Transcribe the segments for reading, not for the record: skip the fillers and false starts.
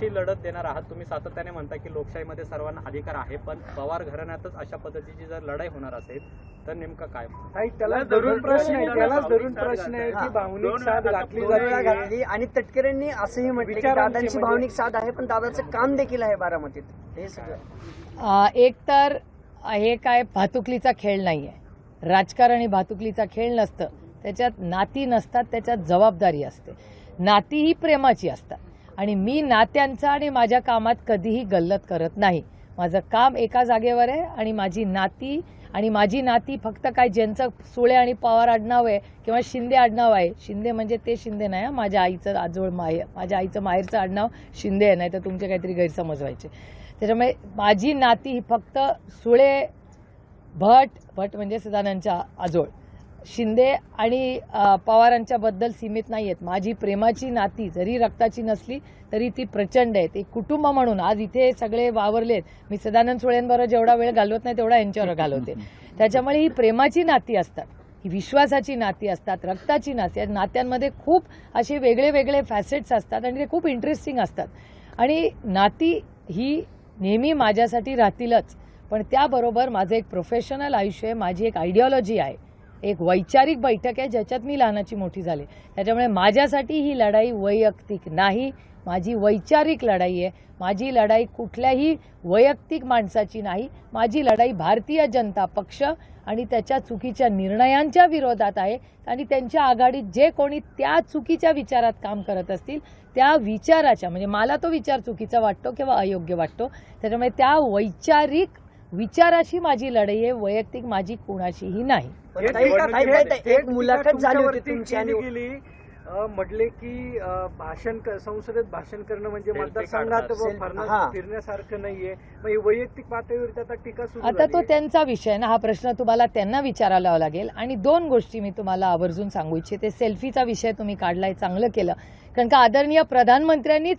कशी लढत देणार आहात? तुम्ही सातत्याने म्हणता की लोकशाहीमध्ये सर्वांना अधिकार आहे, पण पवार घराण्यातच अशा पद्धतीची जर लढाई होणार असेल तर नेमकं काय? त्याला धरून प्रश्न आहे की भावनिक साथ घातली आणि तटकरेंनी असंही म्हटलं की दादांची भावनिक साथ आहे, पण दादाचं काम देखील आहे बारामतीत. हे सगळं एक तर हे काय भातुकलीचा खेळ नाहीये, राजकारण ही भातुकलीचा खेळ नसतं. त्याच्यात नाती नसतात, त्याच्यात जबाबदारी असते. नाती ही प्रेमाची असतात आणि मी नात्यांचा आणि माझ्या कामात कधीही गल्लत करत नाही. माझं काम एका जागेवर आहे आणि माझी नाती फक्त काय ज्यांचं सुळे आणि पवार आडनाव आहे किंवा शिंदे आडनाव आहे, शिंदे म्हणजे ते शिंदे नाही, माझ्या आईचं माझ्या आईचं माहेरचं आडनाव शिंदे आहे, नाही तर तुमचे काहीतरी गैरसमज व्हायचे. त्याच्यामुळे माझी नाती ही फक्त सुळे भट म्हणजे सदानंदच्या आजोळ, शिंदे आणि पवारांच्या बद्दल सीमित नाही आहेत. माझी प्रेमाची नाती जरी रक्ताची नसली तरी ती प्रचंड आहे. ते कुटुंब म्हणून आज इथे सगळे वावरलेत. मी सदानंद सुळेंबरोबर जेवढा वेळ घालवत नाही तेवढा यांच्यावर घालवते. त्याच्यामुळे ही प्रेमाची नाती असतात, ही विश्वासाची नाती असतात, रक्ताची नाती. नात्यांमध्ये खूप असे वेगळे वेगळे फॅसेट्स असतात आणि ते खूप इंटरेस्टिंग असतात. आणि नाती ही नेहमी माझ्यासाठी राहतीलच, पण त्याबरोबर माझं एक प्रोफेशनल आयुष्य आहे, माझी एक आयडिओलॉजी आहे, एक वैचारिक बैठक आहे ज्याच्यात मी लहानाची मोठी झाले. त्याच्यामुळे माझ्यासाठी ही लढाई वैयक्तिक नाही, माझी वैचारिक लढाई आहे. माझी लढाई कुठल्याही वैयक्तिक माणसाची नाही, माझी लढाई भारतीय जनता पक्ष आणि त्याच्या चुकीच्या निर्णयांच्या विरोधात आहे. आणि त्यांच्या आघाडीत जे कोणी त्या चुकीच्या विचारात काम करत असतील त्या विचाराच्या, म्हणजे मला तो विचार चुकीचा वाटतो किंवा अयोग्य वाटतो, त्याच्यामुळे त्या वैचारिक विचाराशी माझी लढाई आहे, वैयक्तिक माझी कुणाशीही नाही. एक मुलाखत झाली होती तुमची आणि म्हटले की संसदेत भाषण करणं म्हणजे मतदारसंघात फिरण्यासारखं नाहीये. वैयक्तिक पातळीवर आता टीका सुरू आता तो त्यांचा विषय ना, हा प्रश्न तुम्हाला त्यांना विचारायला लागेल. आणि दोन गोष्टी मी तुम्हाला आवर्जून सांगू इच्छिते. सेल्फीचा विषय तुम्ही काढलाय, चांगलं केलं, कारण का आदरणीय प्रधानमंत्र्यांनीच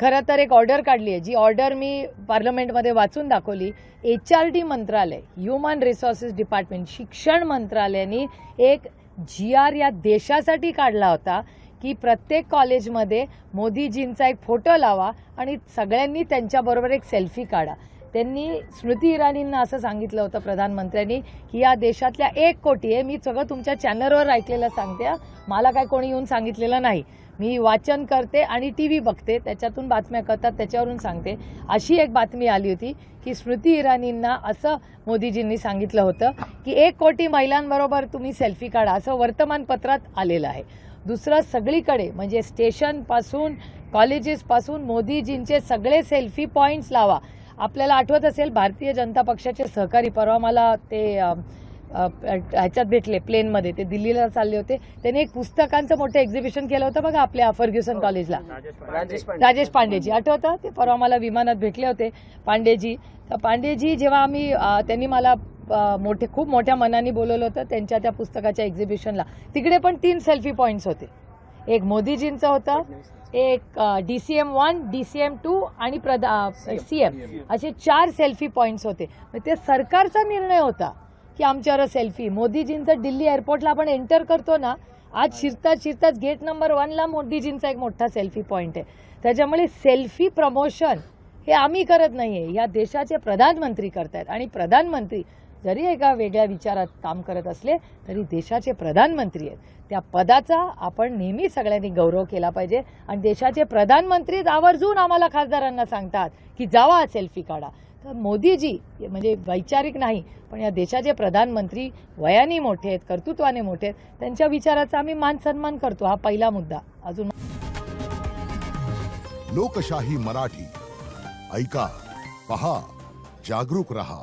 खरं तर एक ऑर्डर काढली आहे, जी ऑर्डर मी पार्लमेंटमध्ये वाचून दाखवली. HRD मंत्रालय, ह्युमन रिसोर्सेस डिपार्टमेंट, शिक्षण मंत्रालयाने एक GR या देशासाठी काढला होता की प्रत्येक कॉलेजमध्ये मोदीजींचा एक फोटो लावा आणि सगळ्यांनी त्यांच्याबरोबर एक सेल्फी काढा. त्यांनी स्मृती इराणींना असं सांगितलं होतं प्रधानमंत्र्यांनी की या देशातल्या 1 कोटी आहे, मी सगळं तुमच्या चॅनलवर ऐकलेलं सांगते, मला काय कोणी येऊन सांगितलेलं नाही, मी वाचन करते आणि TV बघते, त्याच्यातून बातम्या करतात, त्याच्यावरून सांगते. अशी एक बातमी आली होती की स्मृती इराणींना असं मोदीजींनी सांगितलं होतं की 1 कोटी महिलांबरोबर तुम्ही सेल्फी काढा, असं वर्तमानपत्रात आलेलं आहे. दुसरं, सगळीकडे म्हणजे स्टेशनपासून कॉलेजेसपासून मोदीजींचे सगळे सेल्फी पॉईंट्स लावा. आपल्याला आठवत असेल भारतीय जनता पक्षाचे सहकारी परवा मला ते ह्याच्यात भेटले प्लेनमध्ये, ते दिल्लीला चालले होते. त्यांनी एक पुस्तकांचं मोठं एक्झिबिशन केलं होतं बघा आपल्या फर्ग्युसन कॉलेजला, राजेश पांडेजी, आठवतं? ते परवा मला विमानात भेटले होते पांडेजी. तर पांडेजी जेव्हा त्यांनी मला खूप मोठ्या मनाने बोलवलं होतं त्यांच्या त्या पुस्तकाच्या एक्झिबिशनला. तिकडे पण 3 सेल्फी पॉईंट्स होते. एक मोदीजींचं होतं, एक DCM 1, DCM 2 आणि CM, असे 4 सेल्फी पॉईंट्स होते. ते सरकारचा निर्णय होता की आमच्यावर सेल्फी. मोदीजींचं दिल्ली एअरपोर्टला आपण एंटर करतो ना, आज शिरताच गेट नंबर 1ला मोदीजींचा एक मोठा सेल्फी पॉईंट आहे. त्याच्यामुळे सेल्फी प्रमोशन हे आम्ही करत नाहीये, या देशाचे प्रधानमंत्री करतायत. आणि प्रधानमंत्री जरी एका वेगळ्या विचारात काम करत असले तरी देशाचे प्रधानमंत्री आहेत. त्या पदाचा आपण नेहमी सगळ्यांनी गौरव केला पाहिजे. आणि देशाचे प्रधानमंत्रीच आवर्जून आम्हाला खासदारांना सांगतात की जावा सेल्फी काढा. तर मोदीजी म्हणजे वैचारिक नाही, पण या देशाचे प्रधानमंत्री वयाने मोठे आहेत, कर्तृत्वाने मोठे आहेत, त्यांच्या विचाराचा आम्ही मान सन्मान करतो. हा पहिला मुद्दा. अजून लोकशाही मराठी ऐका, पहा, जागरूक रहा.